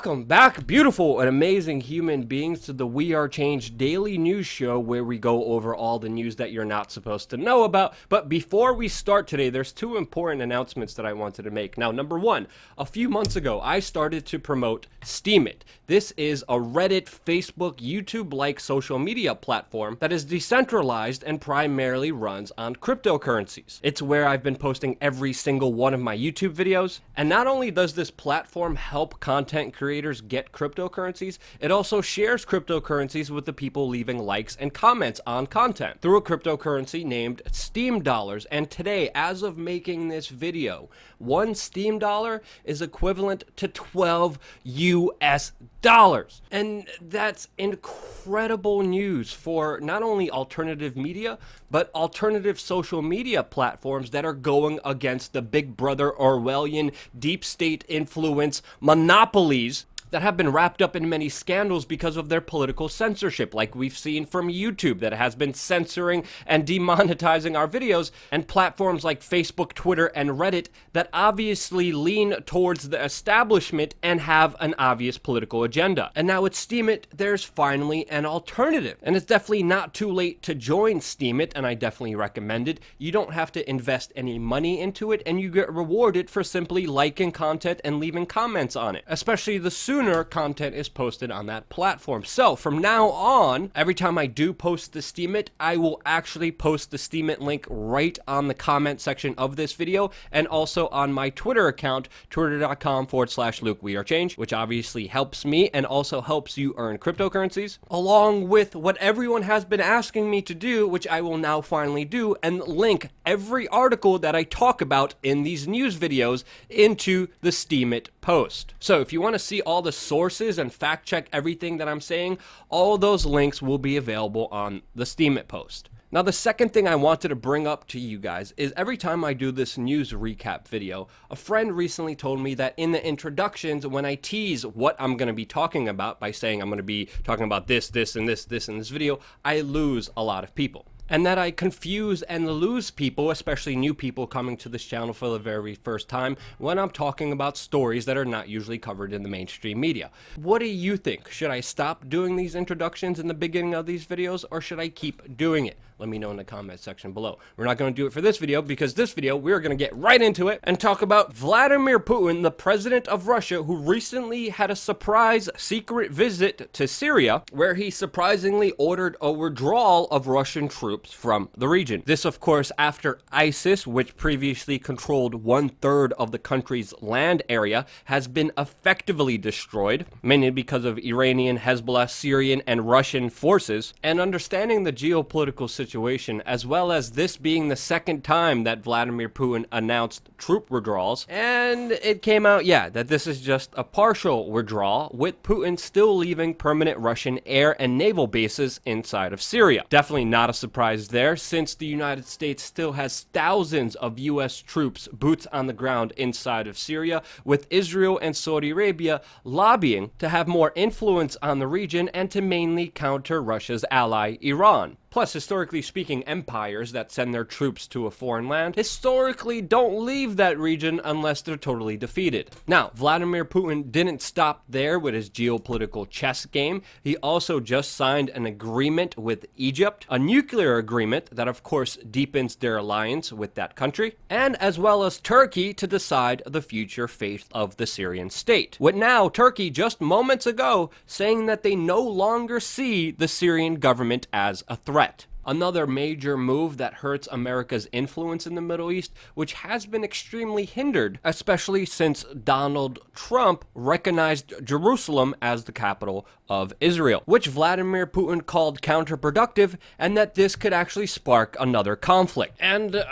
Welcome back, beautiful and amazing human beings, to the We Are Change daily news show where we go over all the news that you're not supposed to know about. But before we start today, there's two important announcements that I wanted to make. Now, number one, a few months ago, I started to promote Steemit. This is a Reddit, Facebook, YouTube-like social media platform that is decentralized and primarily runs on cryptocurrencies. It's where I've been posting every single one of my YouTube videos. And not only does this platform help content creators get cryptocurrencies, it also shares cryptocurrencies with the people leaving likes and comments on content through a cryptocurrency named Steem Dollars. And today, as of making this video, one Steem dollar is equivalent to 12 US dollars. And that's incredible news for not only alternative media, but alternative social media platforms that are going against the Big Brother Orwellian deep state influence monopolies that have been wrapped up in many scandals because of their political censorship, like we've seen from YouTube that has been censoring and demonetizing our videos, and platforms like Facebook, Twitter, and Reddit that obviously lean towards the establishment and have an obvious political agenda. And now with Steemit, there's finally an alternative. And it's definitely not too late to join Steemit, and I definitely recommend it. You don't have to invest any money into it, and you get rewarded for simply liking content and leaving comments on it, especially the sooner content is posted on that platform. So from now on, every time I do post the Steemit, I will actually post the Steemit link right on the comment section of this video, and also on my Twitter account, twitter.com/LukeWeAreChange, which obviously helps me and also helps you earn cryptocurrencies, along with what everyone has been asking me to do, which I will now finally do, and link every article that I talk about in these news videos into the Steemit post. So if you want to see all the sources and fact check everything that I'm saying, all those links will be available on the Steemit post. Now, the second thing I wanted to bring up to you guys is every time I do this news recap video, a friend recently told me that in the introductions, when I tease what I'm going to be talking about by saying I'm going to be talking about this, and this in this video, I lose a lot of people. And that I confuse and lose people, especially new people coming to this channel for the very first time, when I'm talking about stories that are not usually covered in the mainstream media. What do you think? Should I stop doing these introductions in the beginning of these videos, or should I keep doing it? Let me know in the comment section below. We're not going to do it for this video, because this video, we're going to get right into it and talk about Vladimir Putin, the president of Russia, who recently had a surprise secret visit to Syria, where he surprisingly ordered a withdrawal of Russian troops from the region. This, of course, after ISIS, which previously controlled 1/3 of the country's land area, has been effectively destroyed, mainly because of Iranian, Hezbollah, Syrian, and Russian forces. And understanding the geopolitical situation, as well as this being the second time that Vladimir Putin announced troop withdrawals, and it came out, that this is just a partial withdrawal, with Putin still leaving permanent Russian air and naval bases inside of Syria. Definitely not a surprise there, since the United States still has thousands of US troops boots on the ground inside of Syria, with Israel and Saudi Arabia lobbying to have more influence on the region and to mainly counter Russia's ally Iran. Plus, historically speaking, empires that send their troops to a foreign land historically don't leave that region unless they're totally defeated. Now, Vladimir Putin didn't stop there with his geopolitical chess game. He also just signed an agreement with Egypt, a nuclear agreement that of course deepens their alliance with that country, and as well as Turkey to decide the future fate of the Syrian state. With now Turkey just moments ago saying that they no longer see the Syrian government as a threat. Another major move that hurts America's influence in the Middle East, which has been extremely hindered, especially since Donald Trump recognized Jerusalem as the capital of Israel, which Vladimir Putin called counterproductive, and that this could actually spark another conflict. And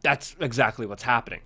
that's exactly what's happening.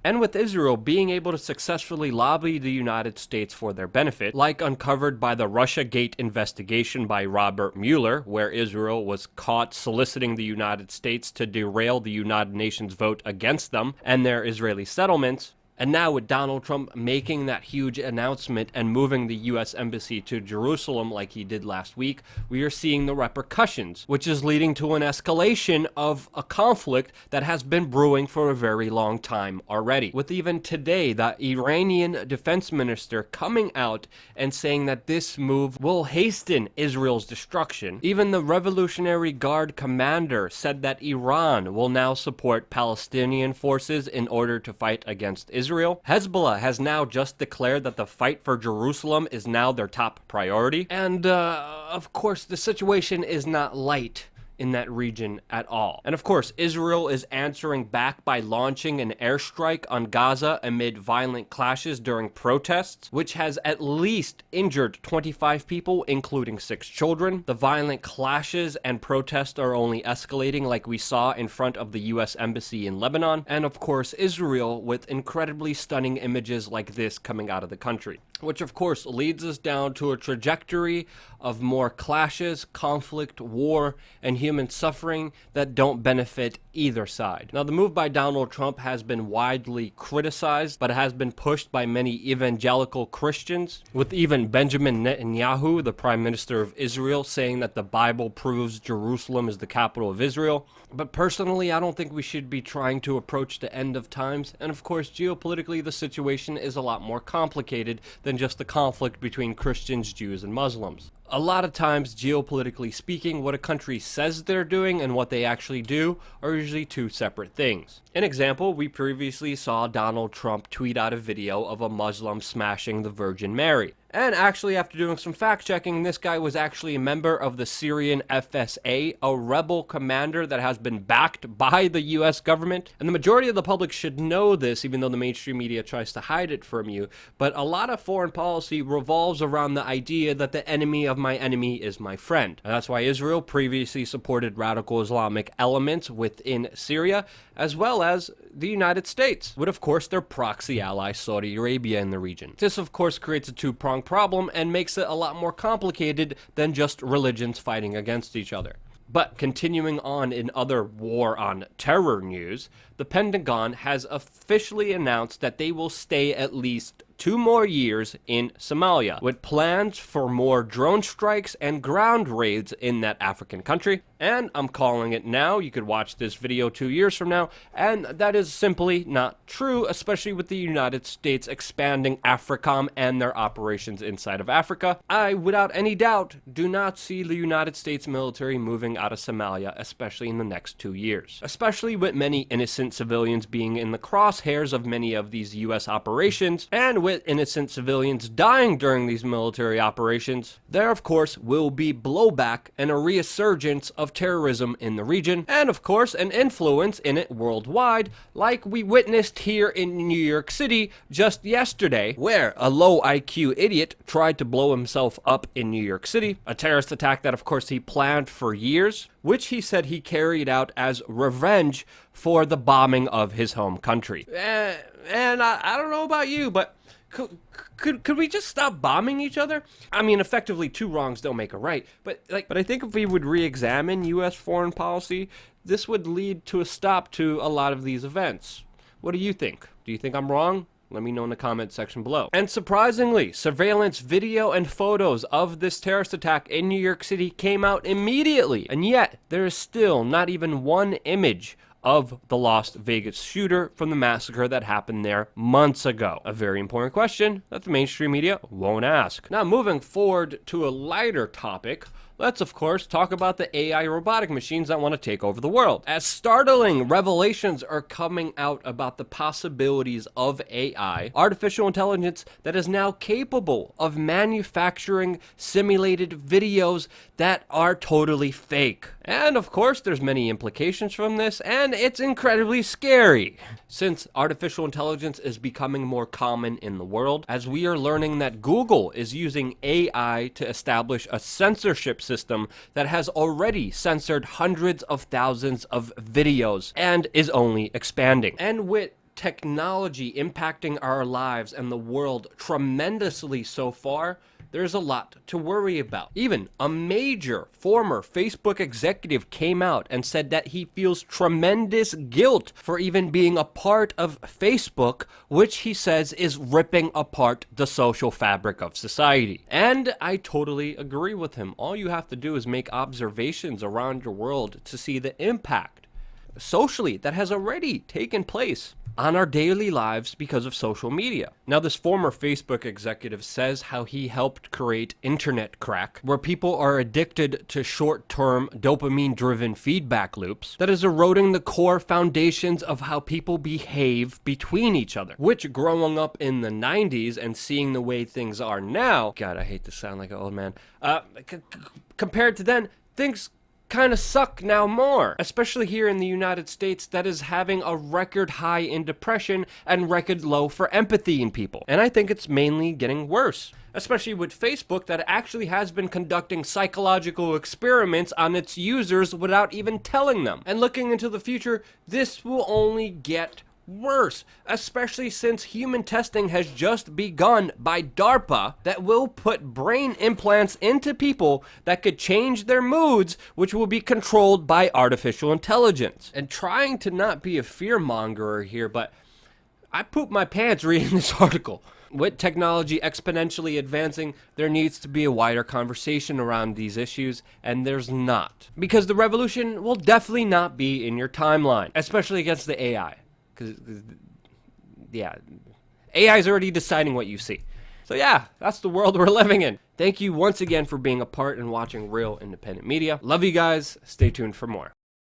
And with Israel being able to successfully lobby the United States for their benefit, like uncovered by the Russiagate investigation by Robert Mueller, where Israel was caught soliciting the United States to derail the United Nations vote against them and their Israeli settlements, And now with Donald Trump making that huge announcement and moving the U.S. Embassy to Jerusalem like he did last week, we are seeing the repercussions, which is leading to an escalation of a conflict that has been brewing for a very long time already. With even today, the Iranian defense minister coming out and saying that this move will hasten Israel's destruction. Even the Revolutionary Guard commander said that Iran will now support Palestinian forces in order to fight against Israel. Hezbollah has now just declared that the fight for Jerusalem is now their top priority. And, of course, the situation is not light in that region at all. And of course, Israel is answering back by launching an airstrike on Gaza amid violent clashes during protests, which has at least injured 25 people, including 6 children. The violent clashes and protests are only escalating, like we saw in front of the U.S. Embassy in Lebanon. And of course, Israel with incredibly stunning images like this coming out of the country, which of course leads us down to a trajectory of more clashes, conflict, war, and human suffering that don't benefit either side. Now, the move by Donald Trump has been widely criticized, but it has been pushed by many evangelical Christians, with even Benjamin Netanyahu, the Prime Minister of Israel, saying that the Bible proves Jerusalem is the capital of Israel. But personally, I don't think we should be trying to approach the end of times. And of course, geopolitically, the situation is a lot more complicated than just the conflict between Christians, Jews, and Muslims. A lot of times, geopolitically speaking, what a country says they're doing and what they actually do are usually two separate things. An example, we previously saw Donald Trump tweet out a video of a Muslim smashing the Virgin Mary. And actually, after doing some fact checking, this guy was actually a member of the Syrian FSA, a rebel commander that has been backed by the US government. And the majority of the public should know this, even though the mainstream media tries to hide it from you. But a lot of foreign policy revolves around the idea that the enemy of my enemy is my friend. And that's why Israel previously supported radical Islamic elements within Syria, as well as the United States, with of course their proxy ally Saudi Arabia in the region. This of course creates a two-pronged problem and makes it a lot more complicated than just religions fighting against each other. But continuing on in other war on terror news, the Pentagon has officially announced that they will stay at least 2 more years in Somalia, with plans for more drone strikes and ground raids in that African country. And I'm calling it now. You could watch this video 2 years from now, and that is simply not true, especially with the United States expanding AFRICOM and their operations inside of Africa. I, without any doubt, do not see the United States military moving out of Somalia, especially in the next 2 years. Especially with many innocent civilians being in the crosshairs of many of these U.S. operations, and with innocent civilians dying during these military operations, there of course will be blowback and a resurgence of terrorism in the region, and of course an influence in it worldwide, like we witnessed here in New York City just yesterday, where a low IQ idiot tried to blow himself up in New York City, a terrorist attack that of course he planned for years, which he said he carried out as revenge for the bombing of his home country. And I don't know about you, but could we just stop bombing each other? I mean, effectively, 2 wrongs don't make a right. But I think if we would re-examine U.S. foreign policy, this would lead to a stop to a lot of these events. What do you think? Do you think I'm wrong? Let me know in the comment section below. And surprisingly, surveillance video and photos of this terrorist attack in New York City came out immediately. And yet, there is still not even one image of the Las Vegas shooter from the massacre that happened there months ago. A very important question that the mainstream media won't ask. Now, moving forward to a lighter topic, let's of course talk about the AI robotic machines that want to take over the world. As startling revelations are coming out about the possibilities of AI, artificial intelligence that is now capable of manufacturing simulated videos that are totally fake. And of course, there's many implications from this, and it's incredibly scary, since artificial intelligence is becoming more common in the world, as we are learning that Google is using AI to establish a censorship system that has already censored hundreds of thousands of videos and is only expanding. And with technology impacting our lives and the world tremendously so far, there's a lot to worry about. Even a major former Facebook executive came out and said that he feels tremendous guilt for even being a part of Facebook, which he says is ripping apart the social fabric of society. And I totally agree with him. All you have to do is make observations around your world to see the impact socially that has already taken place on our daily lives because of social media. Now, this former Facebook executive says how he helped create internet crack, where people are addicted to short-term dopamine-driven feedback loops that is eroding the core foundations of how people behave between each other, which growing up in the 90s and seeing the way things are now, God, I hate to sound like an old man, compared to then, things kind of suck now more, especially here in the United States that is having a record high in depression and record low for empathy in people. And I think it's mainly getting worse, especially with Facebook that actually has been conducting psychological experiments on its users without even telling them. And looking into the future, this will only get worse, especially since human testing has just begun by DARPA that will put brain implants into people that could change their moods, which will be controlled by artificial intelligence. And trying to not be a fearmongerer here, but I pooped my pants reading this article. With technology exponentially advancing, there needs to be a wider conversation around these issues, and there's not. Because the revolution will definitely not be in your timeline, especially against the AI. Because, yeah, AI is already deciding what you see. So yeah, that's the world we're living in. Thank you once again for being a part and watching Real Independent Media. Love you guys. Stay tuned for more.